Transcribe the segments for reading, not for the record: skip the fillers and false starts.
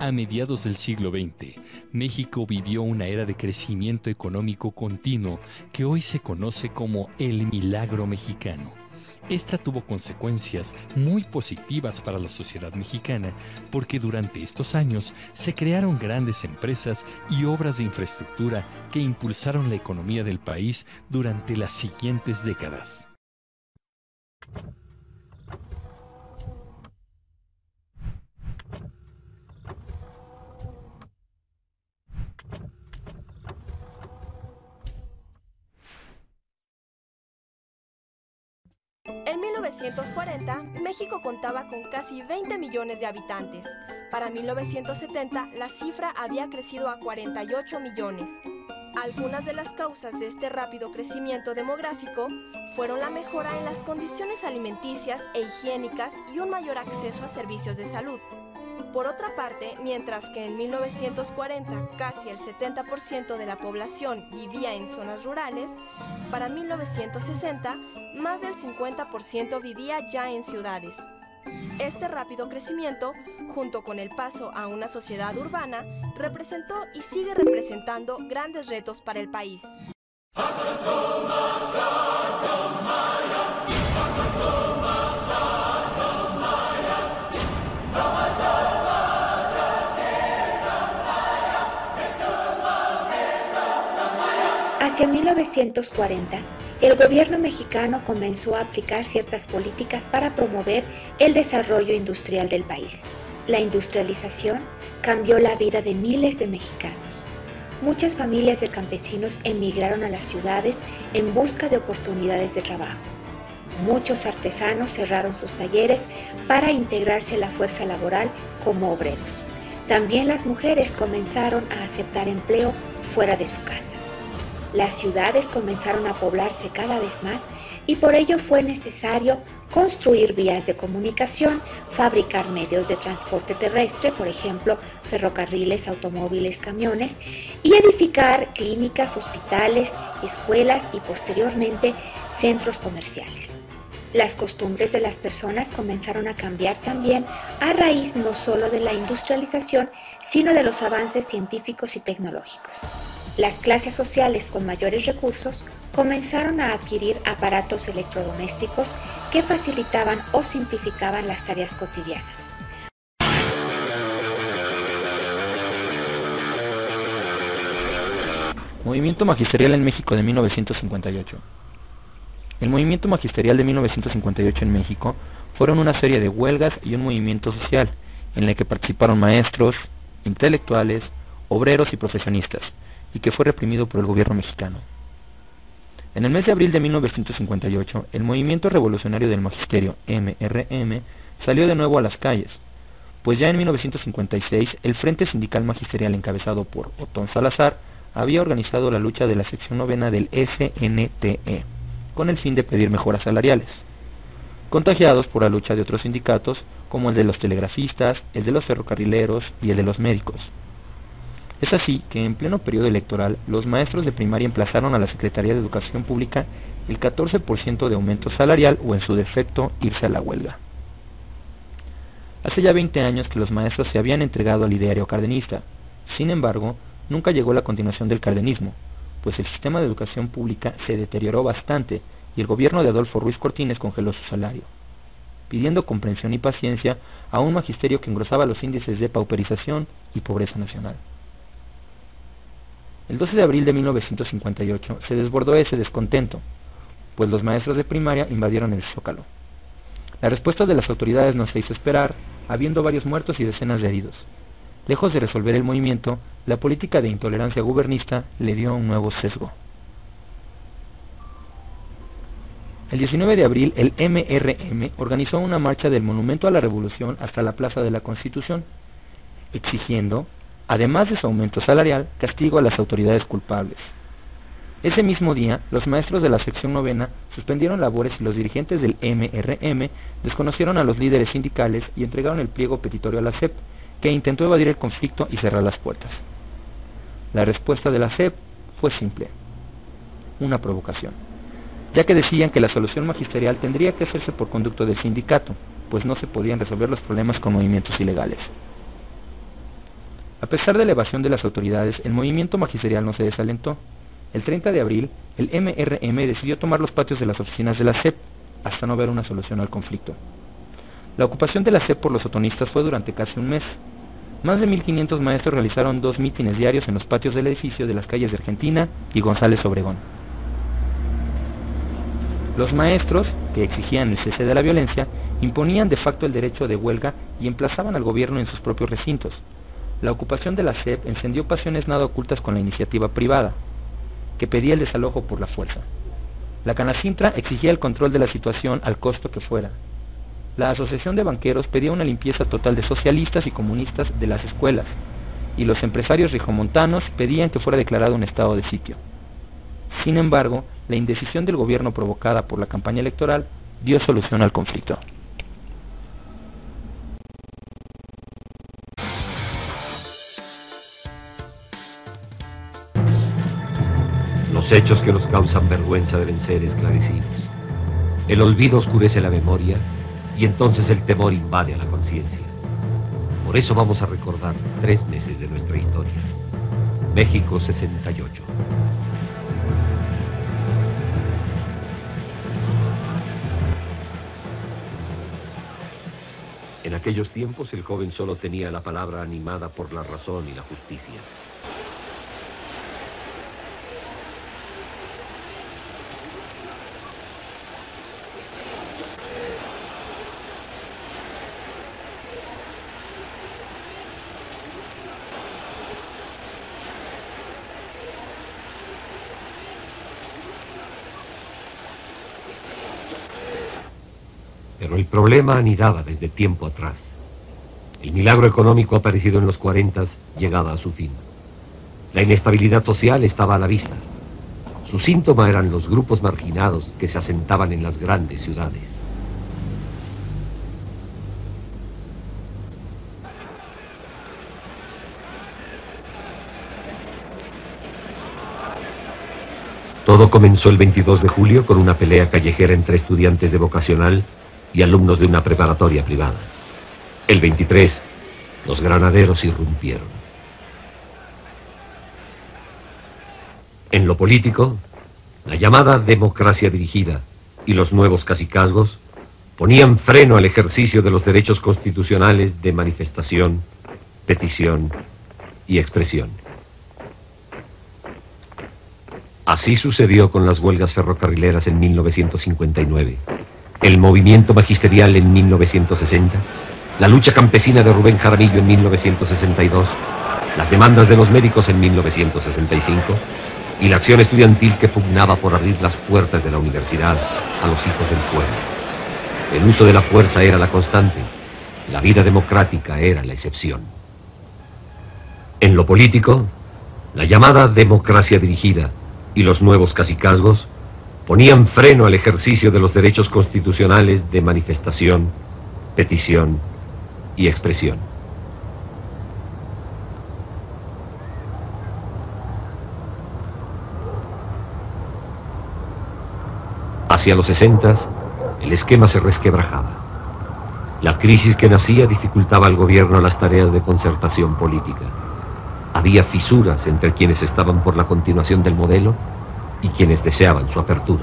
A mediados del siglo XX, México vivió una era de crecimiento económico continuo que hoy se conoce como el milagro mexicano. Esta tuvo consecuencias muy positivas para la sociedad mexicana porque durante estos años se crearon grandes empresas y obras de infraestructura que impulsaron la economía del país durante las siguientes décadas. En 1940, México contaba con casi 20 millones de habitantes. Para 1970, la cifra había crecido a 48 millones. Algunas de las causas de este rápido crecimiento demográfico fueron la mejora en las condiciones alimenticias e higiénicas y un mayor acceso a servicios de salud. Por otra parte, mientras que en 1940 casi el 70% de la población vivía en zonas rurales, para 1960 más del 50% vivía ya en ciudades. Este rápido crecimiento, junto con el paso a una sociedad urbana, representó y sigue representando grandes retos para el país. Hacia 1940, el gobierno mexicano comenzó a aplicar ciertas políticas para promover el desarrollo industrial del país. La industrialización cambió la vida de miles de mexicanos. Muchas familias de campesinos emigraron a las ciudades en busca de oportunidades de trabajo. Muchos artesanos cerraron sus talleres para integrarse a la fuerza laboral como obreros. También las mujeres comenzaron a aceptar empleo fuera de su casa. Las ciudades comenzaron a poblarse cada vez más y por ello fue necesario construir vías de comunicación, fabricar medios de transporte terrestre, por ejemplo, ferrocarriles, automóviles, camiones, y edificar clínicas, hospitales, escuelas y posteriormente centros comerciales. Las costumbres de las personas comenzaron a cambiar también a raíz no solo de la industrialización, sino de los avances científicos y tecnológicos. Las clases sociales con mayores recursos comenzaron a adquirir aparatos electrodomésticos que facilitaban o simplificaban las tareas cotidianas. Movimiento magisterial en México de 1958. El movimiento magisterial de 1958 en México fueron una serie de huelgas y un movimiento social en el que participaron maestros, intelectuales, obreros y profesionistas, y que fue reprimido por el gobierno mexicano. En el mes de abril de 1958, el Movimiento Revolucionario del Magisterio, MRM, salió de nuevo a las calles, pues ya en 1956 el Frente Sindical Magisterial encabezado por Otón Salazar había organizado la lucha de la sección novena del SNTE, con el fin de pedir mejoras salariales, contagiados por la lucha de otros sindicatos como el de los telegrafistas, el de los ferrocarrileros y el de los médicos. Es así que en pleno periodo electoral, los maestros de primaria emplazaron a la Secretaría de Educación Pública el 14% de aumento salarial o en su defecto irse a la huelga. Hace ya 20 años que los maestros se habían entregado al ideario cardenista. Sin embargo, nunca llegó la continuación del cardenismo, pues el sistema de educación pública se deterioró bastante y el gobierno de Adolfo Ruiz Cortines congeló su salario, pidiendo comprensión y paciencia a un magisterio que engrosaba los índices de pauperización y pobreza nacional. El 12 de abril de 1958 se desbordó ese descontento, pues los maestros de primaria invadieron el Zócalo. La respuesta de las autoridades no se hizo esperar, habiendo varios muertos y decenas de heridos. Lejos de resolver el movimiento, la política de intolerancia gubernista le dio un nuevo sesgo. El 19 de abril, el MRM organizó una marcha del Monumento a la Revolución hasta la Plaza de la Constitución, exigiendo, además de su aumento salarial, castigo a las autoridades culpables. Ese mismo día, los maestros de la sección novena suspendieron labores y los dirigentes del MRM desconocieron a los líderes sindicales y entregaron el pliego petitorio a la SEP, que intentó evadir el conflicto y cerrar las puertas. La respuesta de la SEP fue simple: una provocación, ya que decían que la solución magisterial tendría que hacerse por conducto del sindicato, pues no se podían resolver los problemas con movimientos ilegales. A pesar de la evasión de las autoridades, el movimiento magisterial no se desalentó. El 30 de abril, el MRM decidió tomar los patios de las oficinas de la SEP, hasta no ver una solución al conflicto. La ocupación de la SEP por los otonistas fue durante casi un mes. Más de 1.500 maestros realizaron 2 mítines diarios en los patios del edificio de las calles de Argentina y González Obregón. Los maestros, que exigían el cese de la violencia, imponían de facto el derecho de huelga y emplazaban al gobierno en sus propios recintos. La ocupación de la SEP encendió pasiones nada ocultas con la iniciativa privada, que pedía el desalojo por la fuerza. La Canacintra exigía el control de la situación al costo que fuera. La Asociación de Banqueros pedía una limpieza total de socialistas y comunistas de las escuelas, y los empresarios rijomontanos pedían que fuera declarado un estado de sitio. Sin embargo, la indecisión del gobierno provocada por la campaña electoral dio solución al conflicto. Los hechos que nos causan vergüenza deben ser esclarecidos. El olvido oscurece la memoria y entonces el temor invade a la conciencia. Por eso vamos a recordar 3 meses de nuestra historia. México 68. En aquellos tiempos el joven solo tenía la palabra animada por la razón y la justicia. Pero el problema anidaba desde tiempo atrás. El milagro económico aparecido en los 40 llegaba a su fin. La inestabilidad social estaba a la vista. Su síntoma eran los grupos marginados que se asentaban en las grandes ciudades. Todo comenzó el 22 de julio con una pelea callejera entre estudiantes de vocacional y alumnos de una preparatoria privada. El 23, los granaderos irrumpieron. En lo político, la llamada democracia dirigida y los nuevos cacicazgos ponían freno al ejercicio de los derechos constitucionales de manifestación, petición y expresión. Así sucedió con las huelgas ferrocarrileras en 1959. El movimiento magisterial en 1960, la lucha campesina de Rubén Jaramillo en 1962, las demandas de los médicos en 1965 y la acción estudiantil que pugnaba por abrir las puertas de la universidad a los hijos del pueblo. El uso de la fuerza era la constante, la vida democrática era la excepción. En lo político, la llamada democracia dirigida y los nuevos cacicazgos ponían freno al ejercicio de los derechos constitucionales de manifestación, petición y expresión. Hacia los 60, el esquema se resquebrajaba. La crisis que nacía dificultaba al gobierno las tareas de concertación política. Había fisuras entre quienes estaban por la continuación del modelo y quienes deseaban su apertura.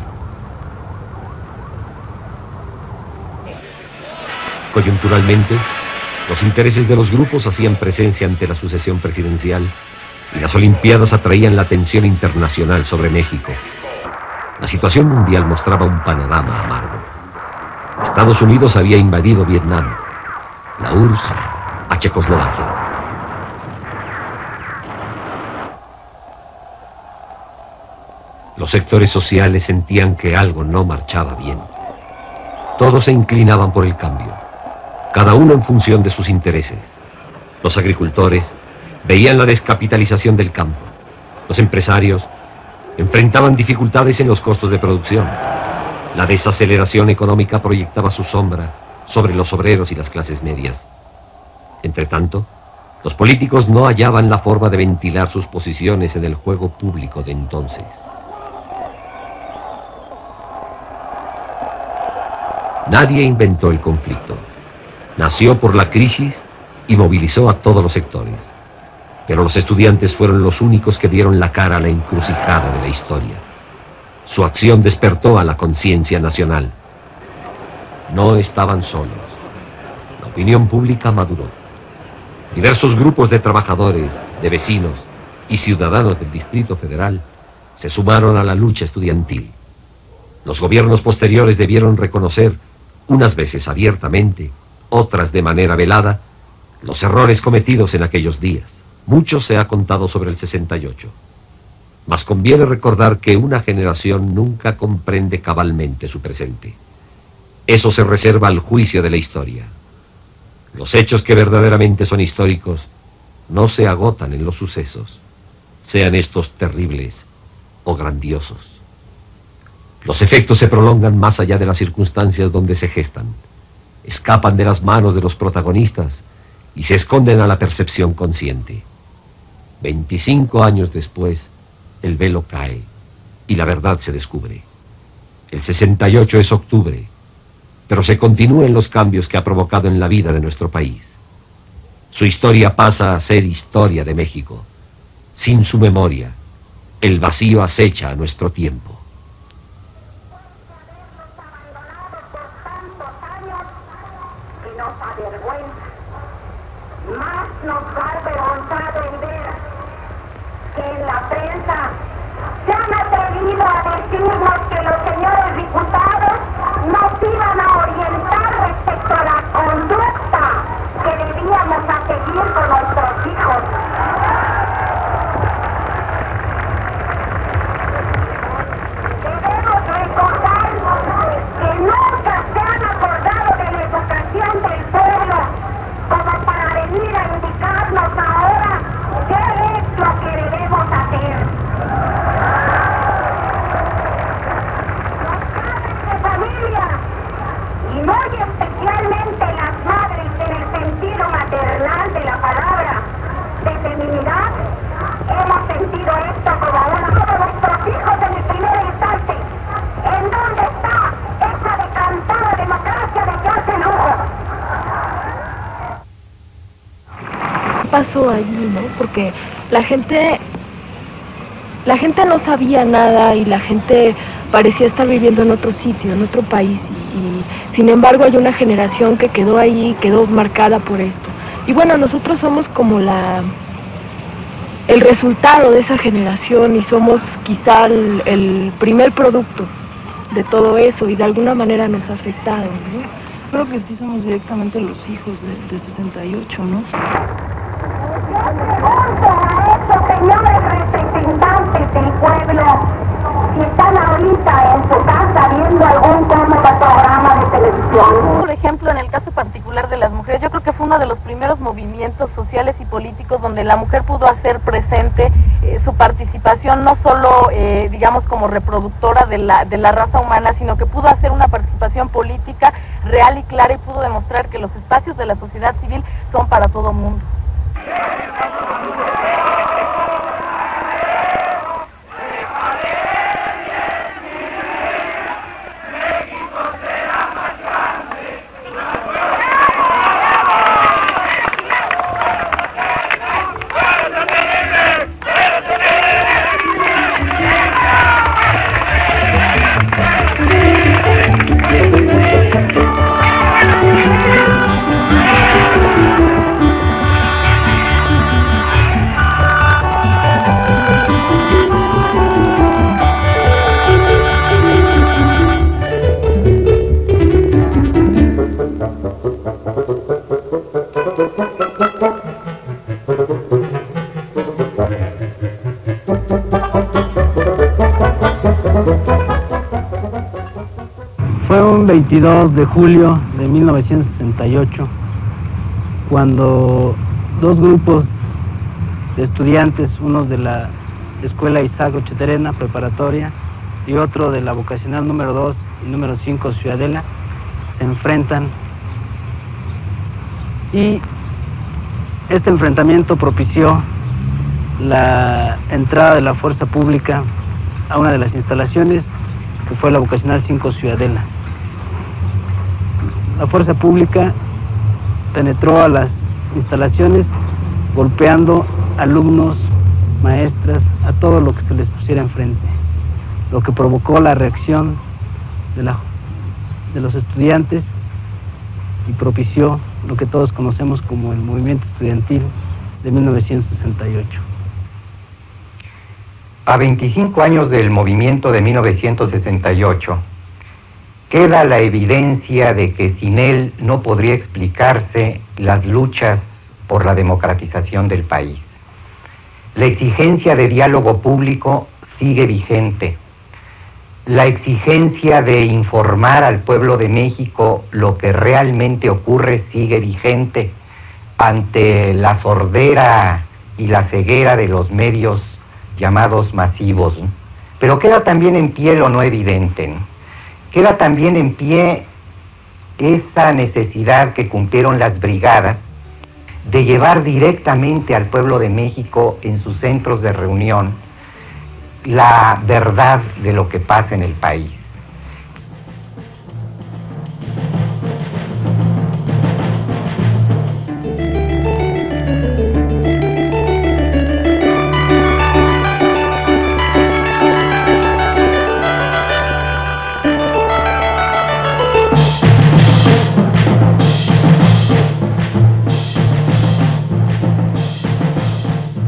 Coyunturalmente, los intereses de los grupos hacían presencia ante la sucesión presidencial y las Olimpiadas atraían la atención internacional sobre México. La situación mundial mostraba un panorama amargo. Estados Unidos había invadido Vietnam, la URSS a Checoslovaquia. Los sectores sociales sentían que algo no marchaba bien. Todos se inclinaban por el cambio, cada uno en función de sus intereses. Los agricultores veían la descapitalización del campo. Los empresarios enfrentaban dificultades en los costos de producción. La desaceleración económica proyectaba su sombra sobre los obreros y las clases medias. Entretanto, los políticos no hallaban la forma de ventilar sus posiciones en el juego público de entonces. Nadie inventó el conflicto. Nació por la crisis y movilizó a todos los sectores. Pero los estudiantes fueron los únicos que dieron la cara a la encrucijada de la historia. Su acción despertó a la conciencia nacional. No estaban solos. La opinión pública maduró. Diversos grupos de trabajadores, de vecinos y ciudadanos del Distrito Federal se sumaron a la lucha estudiantil. Los gobiernos posteriores debieron reconocer, unas veces abiertamente, otras de manera velada, los errores cometidos en aquellos días. Mucho se ha contado sobre el 68. Mas conviene recordar que una generación nunca comprende cabalmente su presente. Eso se reserva al juicio de la historia. Los hechos que verdaderamente son históricos no se agotan en los sucesos, sean estos terribles o grandiosos. Los efectos se prolongan más allá de las circunstancias donde se gestan, escapan de las manos de los protagonistas y se esconden a la percepción consciente. 25 años después, el velo cae y la verdad se descubre. El 68 es octubre, pero se continúan los cambios que ha provocado en la vida de nuestro país. Su historia pasa a ser historia de México. Sin su memoria, el vacío acecha a nuestro tiempo. Pasó allí, ¿no? Porque la gente no sabía nada y la gente parecía estar viviendo en otro sitio, en otro país y sin embargo hay una generación que quedó ahí, quedó marcada por esto. Y bueno, nosotros somos como el resultado de esa generación y somos quizá el primer producto de todo eso y de alguna manera nos ha afectado, ¿no? Creo que sí somos directamente los hijos de 68, ¿no? Yo pregunto a estos señores representantes del pueblo si están ahorita en su casa viendo algún programa de televisión. Por ejemplo, en el caso particular de las mujeres, yo creo que fue uno de los primeros movimientos sociales y políticos donde la mujer pudo hacer presente su participación, no solo, digamos, como reproductora de la raza humana, sino que pudo hacer una participación política real y clara y pudo demostrar que los espacios de la sociedad civil son para todo mundo. Fue un 22 de julio de 1968 cuando dos grupos de estudiantes, unos de la Escuela Isaac Ocheterena preparatoria y otro de la vocacional número 2 y número 5 Ciudadela, se enfrentan y este enfrentamiento propició la entrada de la fuerza pública a una de las instalaciones que fue la vocacional 5 Ciudadela. La fuerza pública penetró a las instalaciones golpeando alumnos, maestras, a todo lo que se les pusiera enfrente, lo que provocó la reacción de los estudiantes y propició lo que todos conocemos como el movimiento estudiantil de 1968. A 25 años del movimiento de 1968, queda la evidencia de que sin él no podría explicarse las luchas por la democratización del país. La exigencia de diálogo público sigue vigente. La exigencia de informar al pueblo de México lo que realmente ocurre sigue vigente ante la sordera y la ceguera de los medios llamados masivos. Pero queda también en pie lo no evidente. Queda también en pie esa necesidad que cumplieron las brigadas de llevar directamente al pueblo de México en sus centros de reunión la verdad de lo que pasa en el país.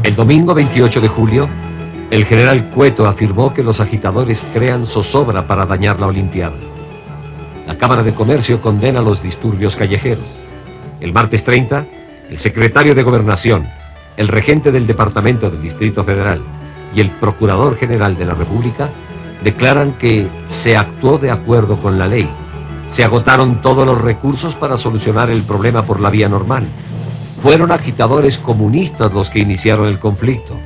El domingo 28 de julio, el general Cueto afirmó que los agitadores crean zozobra para dañar la Olimpiada. La Cámara de Comercio condena los disturbios callejeros. El martes 30, el secretario de Gobernación, el regente del Departamento del Distrito Federal y el Procurador General de la República declaran que se actuó de acuerdo con la ley. Se agotaron todos los recursos para solucionar el problema por la vía normal. Fueron agitadores comunistas los que iniciaron el conflicto.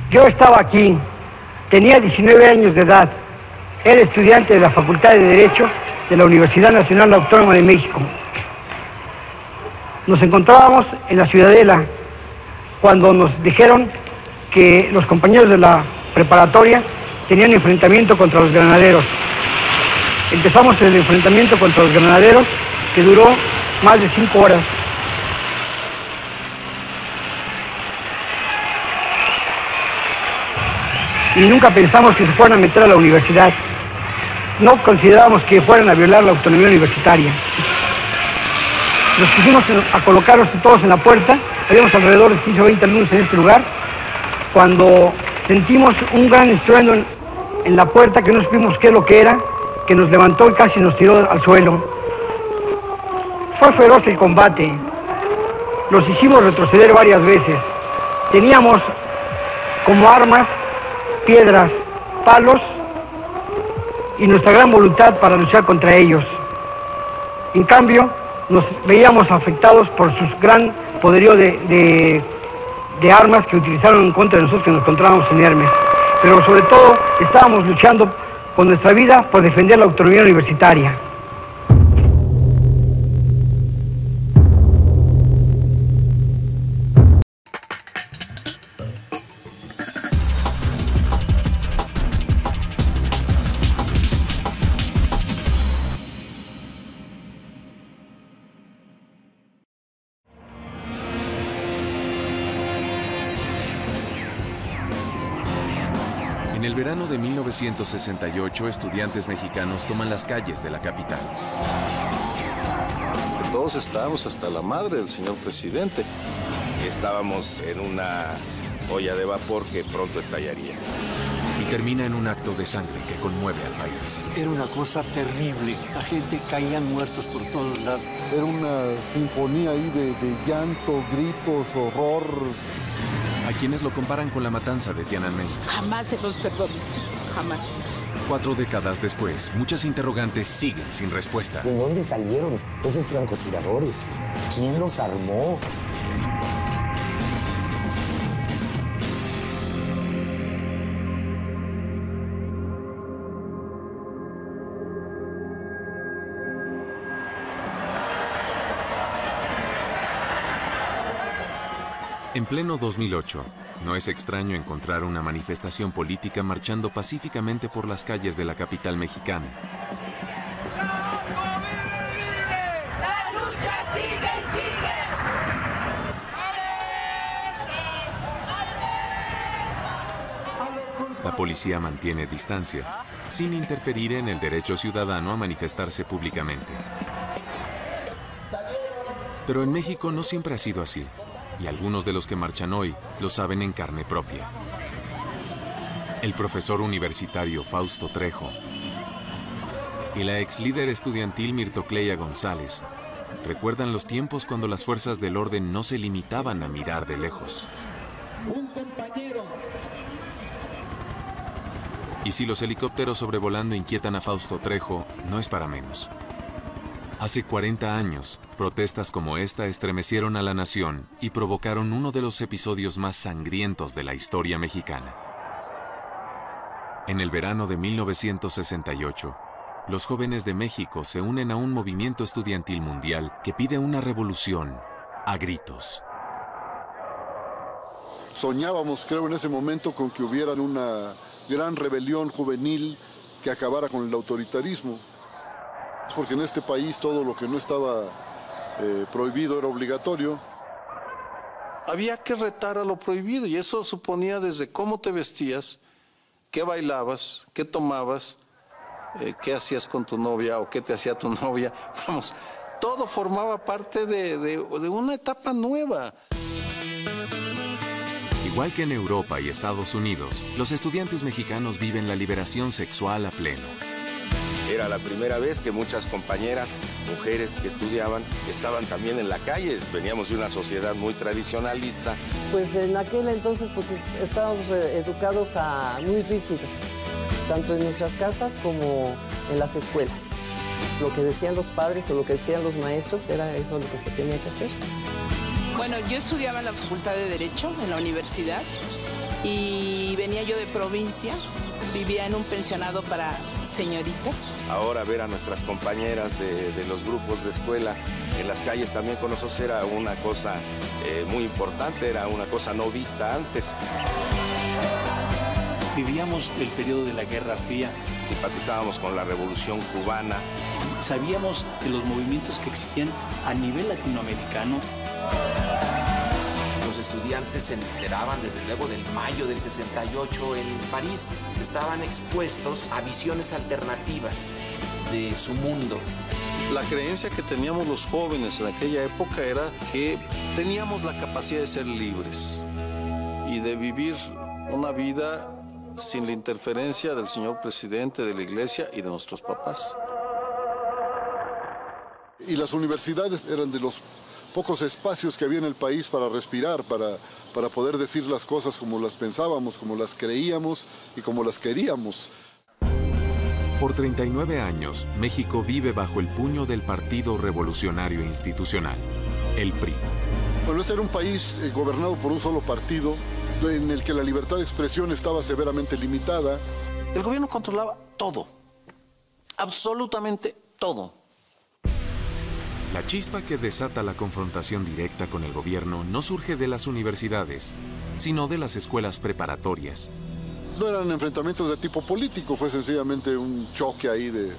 Yo estaba aquí, tenía 19 años de edad, era estudiante de la Facultad de Derecho de la Universidad Nacional Autónoma de México. Nos encontrábamos en la Ciudadela cuando nos dijeron que los compañeros de la preparatoria tenían enfrentamiento contra los granaderos. Empezamos el enfrentamiento contra los granaderos que duró más de 5 horas. Y nunca pensamos que se fueran a meter a la universidad. No considerábamos que fueran a violar la autonomía universitaria. Nos pusimos a colocarnos todos en la puerta. Habíamos alrededor de 15 o 20 alumnos en este lugar. Cuando sentimos un gran estruendo en la puerta, que no supimos qué es lo que era, que nos levantó y casi nos tiró al suelo. Fue feroz el combate. Los hicimos retroceder varias veces. Teníamos como armas piedras, palos y nuestra gran voluntad para luchar contra ellos. En cambio, nos veíamos afectados por su gran poderío de armas que utilizaron en contra de nosotros que nos encontrábamos inermes. Pero sobre todo, estábamos luchando con nuestra vida por defender la autonomía universitaria. En el verano de 1968, estudiantes mexicanos toman las calles de la capital. Todos estábamos hasta la madre del señor presidente. Estábamos en una olla de vapor que pronto estallaría. Y termina en un acto de sangre que conmueve al país. Era una cosa terrible. La gente caía muertos por todos lados. Era una sinfonía ahí de llanto, gritos, horror. A quienes lo comparan con la matanza de Tiananmen. Jamás se los perdono, jamás. 4 décadas después, muchas interrogantes siguen sin respuesta. ¿De dónde salieron esos francotiradores? ¿Quién los armó? En pleno 2008, no es extraño encontrar una manifestación política marchando pacíficamente por las calles de la capital mexicana. ¡La lucha sigue y sigue! La policía mantiene distancia, sin interferir en el derecho ciudadano a manifestarse públicamente. Pero en México no siempre ha sido así. Y algunos de los que marchan hoy lo saben en carne propia. El profesor universitario Fausto Trejo y la ex líder estudiantil Mirtocleia González recuerdan los tiempos cuando las fuerzas del orden no se limitaban a mirar de lejos. Un compañero. Y si los helicópteros sobrevolando inquietan a Fausto Trejo, no es para menos. Hace 40 años, protestas como esta estremecieron a la nación y provocaron uno de los episodios más sangrientos de la historia mexicana. En el verano de 1968, los jóvenes de México se unen a un movimiento estudiantil mundial que pide una revolución a gritos. Soñábamos, creo, en ese momento con que hubiera una gran rebelión juvenil que acabara con el autoritarismo. Porque en este país todo lo que no estaba prohibido era obligatorio. Había que retar a lo prohibido y eso suponía desde cómo te vestías, qué bailabas, qué tomabas, qué hacías con tu novia o qué te hacía tu novia. Vamos, todo formaba parte de una etapa nueva. Igual que en Europa y Estados Unidos, los estudiantes mexicanos viven la liberación sexual a pleno. Era la primera vez que muchas compañeras, mujeres que estudiaban, estaban también en la calle. Veníamos de una sociedad muy tradicionalista. Pues en aquel entonces pues estábamos educados muy rígidos, tanto en nuestras casas como en las escuelas. Lo que decían los padres o lo que decían los maestros era eso lo que se tenía que hacer. Bueno, yo estudiaba en la Facultad de Derecho, en la universidad, y venía yo de provincia. Vivía en un pensionado para señoritas. Ahora ver a nuestras compañeras de los grupos de escuela en las calles también con nosotros era una cosa muy importante, era una cosa no vista antes. Vivíamos el periodo de la Guerra Fría. Simpatizábamos con la Revolución Cubana. Sabíamos de los movimientos que existían a nivel latinoamericano. Los estudiantes se enteraban desde luego del mayo del 68 en París. Estaban expuestos a visiones alternativas de su mundo. La creencia que teníamos los jóvenes en aquella época era que teníamos la capacidad de ser libres y de vivir una vida sin la interferencia del señor presidente, de la iglesia y de nuestros papás. Y las universidades eran de los pocos espacios que había en el país para respirar, para poder decir las cosas como las pensábamos, como las creíamos y como las queríamos. Por 39 años, México vive bajo el puño del Partido Revolucionario Institucional, el PRI. Bueno, este era un país gobernado por un solo partido, en el que la libertad de expresión estaba severamente limitada. El gobierno controlaba todo, absolutamente todo. La chispa que desata la confrontación directa con el gobierno no surge de las universidades, sino de las escuelas preparatorias. No eran enfrentamientos de tipo político, fue sencillamente un choque ahí de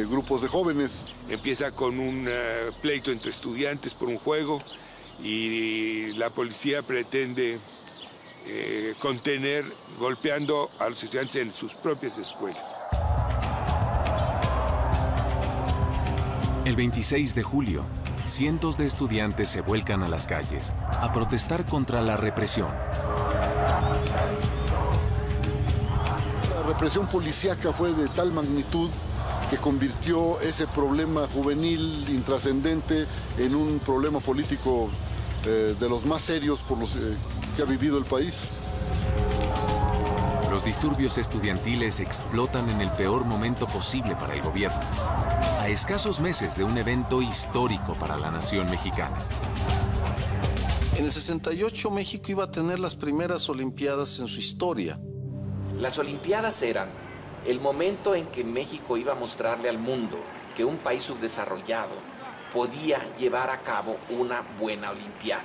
grupos de jóvenes. Empieza con un pleito entre estudiantes por un juego y la policía pretende contener golpeando a los estudiantes en sus propias escuelas. El 26 de julio, cientos de estudiantes se vuelcan a las calles a protestar contra la represión. La represión policíaca fue de tal magnitud que convirtió ese problema juvenil intrascendente en un problema político de los más serios por los que ha vivido el país. Los disturbios estudiantiles explotan en el peor momento posible para el gobierno, a escasos meses de un evento histórico para la nación mexicana. En el 68 México iba a tener las primeras Olimpiadas en su historia. Las Olimpiadas eran el momento en que México iba a mostrarle al mundo que un país subdesarrollado podía llevar a cabo una buena Olimpiada.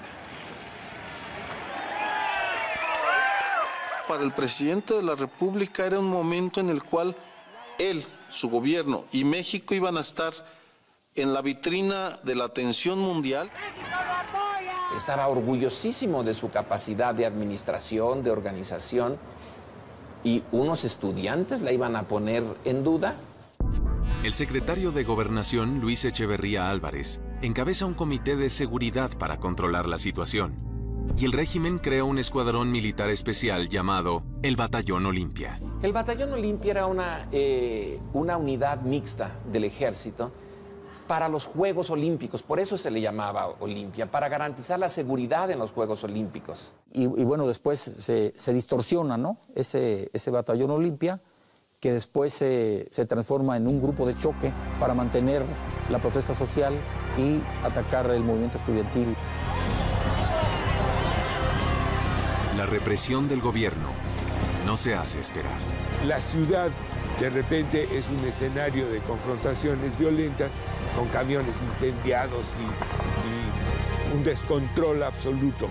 Para el presidente de la República era un momento en el cual él, su gobierno y México iban a estar en la vitrina de la atención mundial. Estaba orgullosísimo de su capacidad de administración, de organización, y unos estudiantes la iban a poner en duda. El secretario de Gobernación, Luis Echeverría Álvarez, encabeza un comité de seguridad para controlar la situación. Y el régimen crea un escuadrón militar especial llamado el Batallón Olimpia. El Batallón Olimpia era una unidad mixta del ejército para los Juegos Olímpicos, por eso se le llamaba Olimpia, para garantizar la seguridad en los Juegos Olímpicos. Y bueno, después se distorsiona, ¿no? Ese Batallón Olimpia, que después se transforma en un grupo de choque para mantener la protesta social y atacar el movimiento estudiantil. La represión del gobierno no se hace esperar. La ciudad de repente es un escenario de confrontaciones violentas con camiones incendiados y un descontrol absoluto.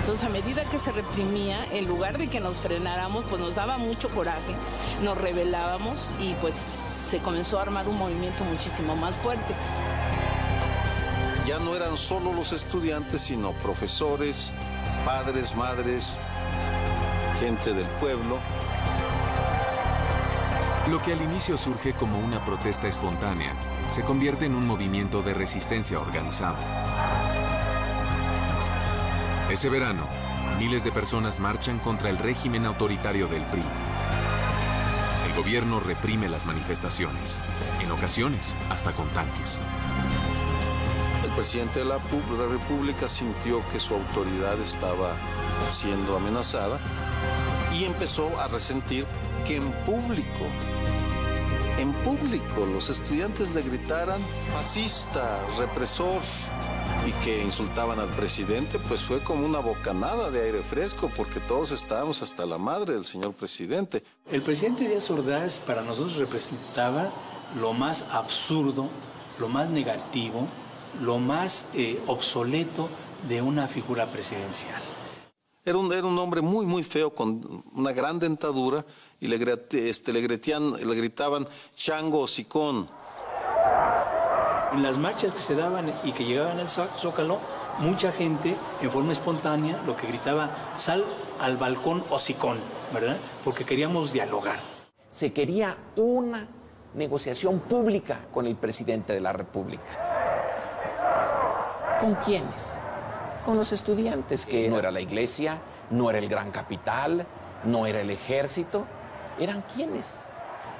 Entonces, a medida que se reprimía, en lugar de que nos frenáramos, pues nos daba mucho coraje, nos rebelábamos y pues se comenzó a armar un movimiento muchísimo más fuerte. Ya no eran solo los estudiantes, sino profesores, padres, madres, gente del pueblo. Lo que al inicio surge como una protesta espontánea, se convierte en un movimiento de resistencia organizado. Ese verano, miles de personas marchan contra el régimen autoritario del PRI. El gobierno reprime las manifestaciones, en ocasiones hasta con tanques. El presidente de la República sintió que su autoridad estaba siendo amenazada y empezó a resentir que en público los estudiantes le gritaran fascista, represor, y que insultaban al presidente. Pues fue como una bocanada de aire fresco, porque todos estábamos hasta la madre del señor presidente. El presidente Díaz Ordaz para nosotros representaba lo más absurdo, lo más negativo, lo más obsoleto de una figura presidencial. Era un hombre muy, muy feo, con una gran dentadura, y le gritaban chango hocicón. En las marchas que se daban y que llegaban al Zócalo, mucha gente, en forma espontánea, lo que gritaba, sal al balcón hocicón, ¿verdad? Porque queríamos dialogar. Se quería una negociación pública con el presidente de la República. ¿Con quiénes? Con los estudiantes, que no era la iglesia, no era el gran capital, no era el ejército, eran quienes.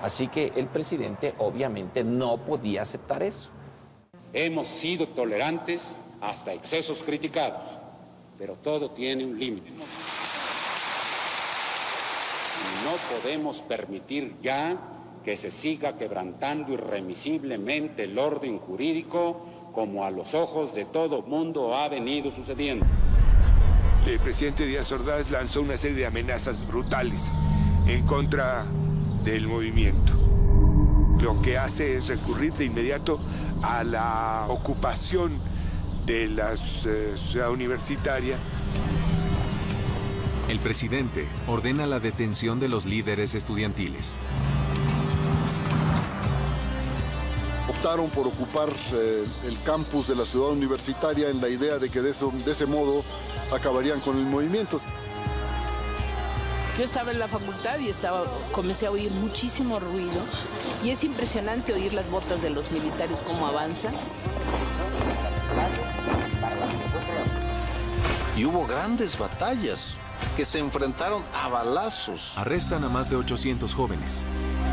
Así que el presidente obviamente no podía aceptar eso. Hemos sido tolerantes hasta excesos criticados, pero todo tiene un límite. Y no podemos permitir ya que se siga quebrantando irremisiblemente el orden jurídico como a los ojos de todo mundo ha venido sucediendo. El presidente Díaz Ordaz lanzó una serie de amenazas brutales en contra del movimiento. Lo que hace es recurrir de inmediato a la ocupación de la ciudad universitaria. El presidente ordena la detención de los líderes estudiantiles. Optaron por ocupar el campus de la ciudad universitaria en la idea de que de ese modo acabarían con el movimiento. Yo estaba en la facultad y comencé a oír muchísimo ruido y es impresionante oír las botas de los militares cómo avanzan. Y hubo grandes batallas que se enfrentaron a balazos. Arrestan a más de 800 jóvenes.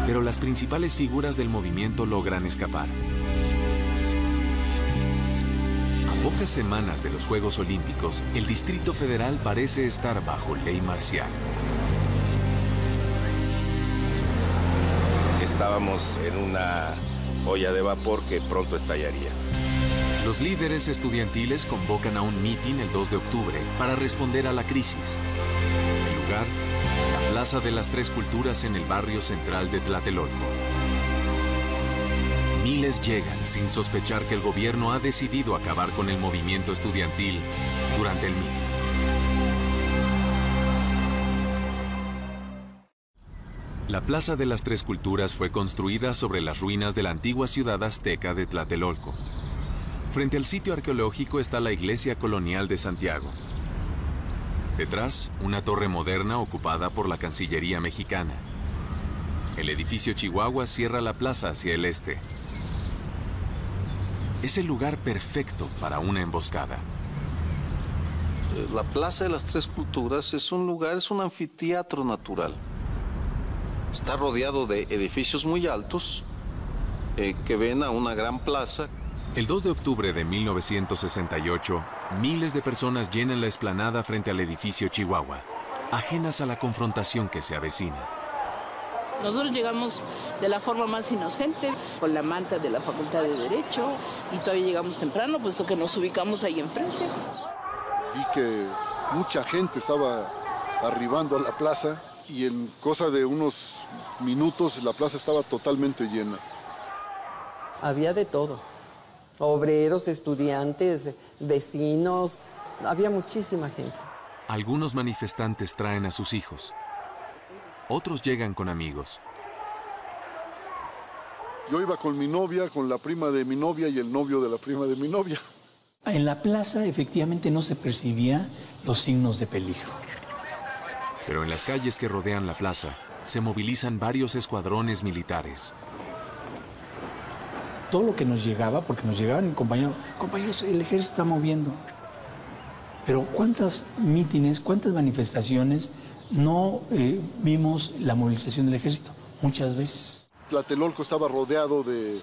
pero las principales figuras del movimiento logran escapar. A pocas semanas de los Juegos Olímpicos, el Distrito Federal parece estar bajo ley marcial. Estábamos en una olla de vapor que pronto estallaría. Los líderes estudiantiles convocan a un mitin el 2 de octubre para responder a la crisis. El lugar, la Plaza de las Tres Culturas en el barrio central de Tlatelolco. Miles llegan sin sospechar que el gobierno ha decidido acabar con el movimiento estudiantil durante el mitin. La Plaza de las Tres Culturas fue construida sobre las ruinas de la antigua ciudad azteca de Tlatelolco. Frente al sitio arqueológico está la iglesia colonial de Santiago. Detrás, una torre moderna ocupada por la Cancillería mexicana. El edificio Chihuahua cierra la plaza hacia el este. Es el lugar perfecto para una emboscada. La Plaza de las Tres Culturas es un lugar, es un anfiteatro natural. Está rodeado de edificios muy altos que ven a una gran plaza. El 2 de octubre de 1968, miles de personas llenan la explanada frente al edificio Chihuahua, ajenas a la confrontación que se avecina. Nosotros llegamos de la forma más inocente, con la manta de la Facultad de Derecho, y todavía llegamos temprano, puesto que nos ubicamos ahí enfrente. Vi que mucha gente estaba arribando a la plaza y en cosa de unos minutos la plaza estaba totalmente llena. Había de todo. Obreros, estudiantes, vecinos, había muchísima gente. Algunos manifestantes traen a sus hijos. Otros llegan con amigos. Yo iba con mi novia, con la prima de mi novia y el novio de la prima de mi novia. En la plaza efectivamente no se percibían los signos de peligro. Pero en las calles que rodean la plaza se movilizan varios escuadrones militares. Todo lo que nos llegaba, porque nos llegaban compañeros, el ejército está moviendo. Pero ¿cuántas mítines, cuántas manifestaciones no vimos la movilización del ejército? Muchas veces. Tlatelolco estaba rodeado de